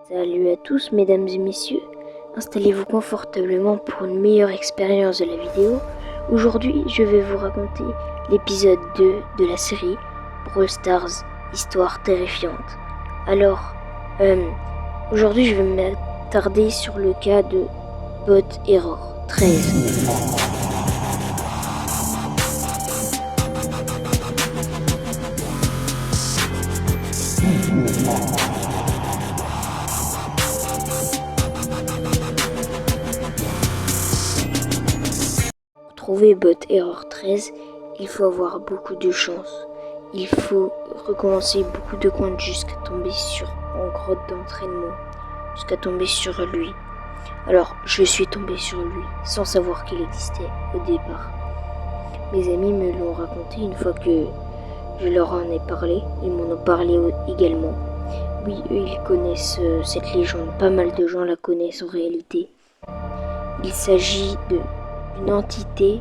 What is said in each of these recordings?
Salut à tous mesdames et messieurs, installez-vous confortablement pour une meilleure expérience de la vidéo. Aujourd'hui je vais vous raconter l'épisode 2 de la série Brawl Stars, histoire terrifiante. Alors, aujourd'hui je vais m'attarder sur le cas de Bot Error 13. Pour trouver Bot Error 13, il faut avoir beaucoup de chance. Il faut recommencer beaucoup de comptes jusqu'à tomber sur en grotte d'entraînement, jusqu'à tomber sur lui. Alors, je suis tombé sur lui sans savoir qu'il existait au départ. Mes amis me l'ont raconté une fois que je leur en ai parlé. Ils m'en ont parlé également. Oui, eux, ils connaissent cette légende. Pas mal de gens la connaissent en réalité. Il s'agit d'une entité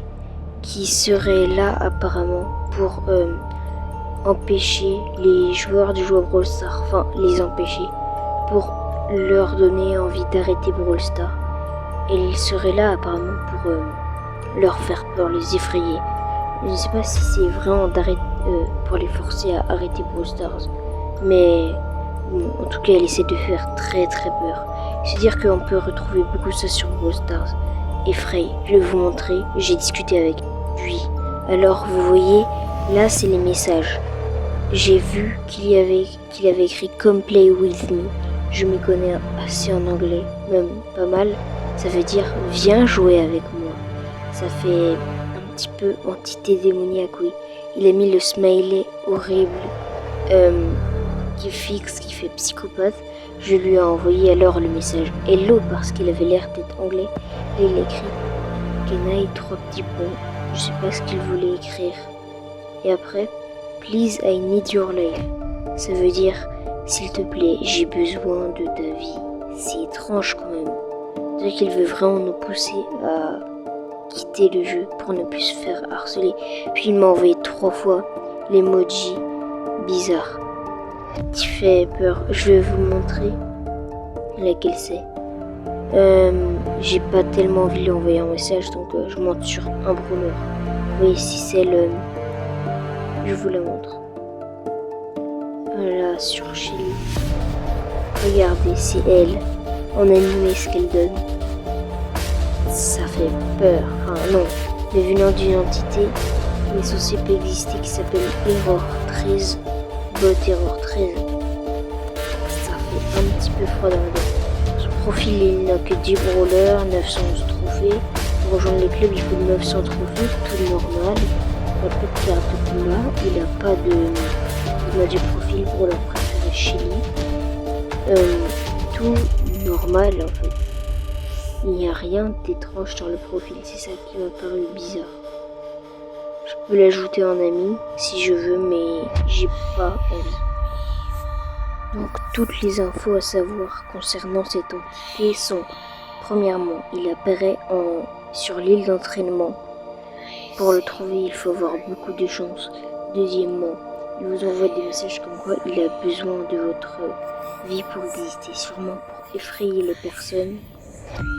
qui serait là apparemment pour empêcher les joueurs de jouer à Brawl Stars. Enfin, les empêcher. Pour leur donner envie d'arrêter Brawl Stars. Et il serait là apparemment pour leur faire peur, les effrayer. Je ne sais pas si c'est vraiment pour les forcer à arrêter Brawl Stars. Mais en tout cas, elle essaie de faire très peur. C'est-à-dire qu'on peut retrouver beaucoup ça sur Brawl Stars. Effray, je vais vous montrer, j'ai discuté avec lui. Alors vous voyez, là c'est les messages. J'ai vu qu'il avait écrit Come play with me. Je m'y connais assez en anglais, même pas mal. Ça veut dire viens jouer avec moi. Ça fait un petit peu entité démoniaque, oui. Il a mis le smiley horrible qui fixe, qui fait psychopathe. Je lui ai envoyé alors le message hello parce qu'il avait l'air d'être anglais. Et il a écrit Can I 3 petits points. Je sais pas ce qu'il voulait écrire. Et après, please I need your life. Ça veut dire s'il te plaît, j'ai besoin de ta vie. C'est étrange quand même. C'est-à-dire qu'il veut vraiment nous pousser à quitter le jeu pour ne plus se faire harceler. Puis il m'a envoyé 3 fois l'emoji bizarre qui fait peur. Je vais vous montrer laquelle c'est. J'ai pas tellement envie de lui envoyer un message, donc je monte sur un brawler. Vous voyez ici celle, je vous la montre. Voilà, sur Chili. Regardez, c'est elle. En animé, ce qu'elle donne. Ça fait peur. Enfin, non. Mais venant d'une entité qui est censée pas exister, qui s'appelle Error 13. Bot Error 13. Ça fait un petit peu froid dans le dos. Son profil, il n'a que 10 brawlers, 911 trophées. Pour rejoindre les clubs, il faut 900 trophées, tout normal. Il n'a pas de carte de combat. Il n'a pas de mode de profil pour leur préféré Chili. Tout normal en fait. Il n'y a rien d'étrange sur le profil, c'est ça qui m'a paru bizarre. Je peux l'ajouter en ami si je veux, mais j'ai pas envie. Donc toutes les infos à savoir concernant cette entité sont: premièrement, il apparaît sur l'île d'entraînement. Pour le trouver, il faut avoir beaucoup de chance. Deuxièmement, il vous envoie des messages comme quoi il a besoin de votre vie pour exister, sûrement pour effrayer les personnes.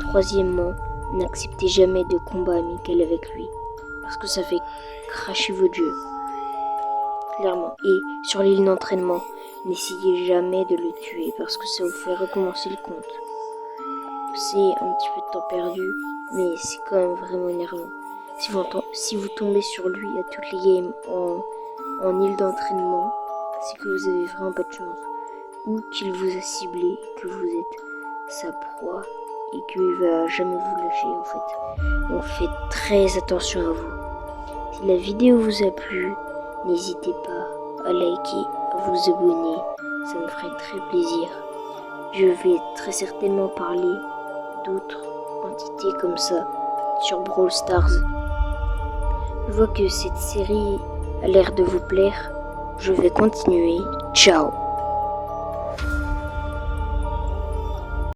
Troisièmement, n'acceptez jamais de combat amical avec lui, parce que ça fait cracher votre jeu, clairement. Et sur l'île d'entraînement, n'essayez jamais de le tuer, parce que ça vous fait recommencer le compte. C'est un petit peu de temps perdu, mais c'est quand même vraiment énervant. Si vous tombez sur lui à toutes les games en île d'entraînement, c'est que vous avez vraiment pas de chance. Ou qu'il vous a ciblé, que vous êtes sa proie et qu'il va jamais vous lâcher en fait. Donc faites très attention à vous. Si la vidéo vous a plu, n'hésitez pas à liker, à vous abonner, ça me ferait très plaisir. Je vais très certainement parler d'autres entités comme ça sur Brawl Stars. Je vois que cette série a l'air de vous plaire. Je vais continuer. Ciao!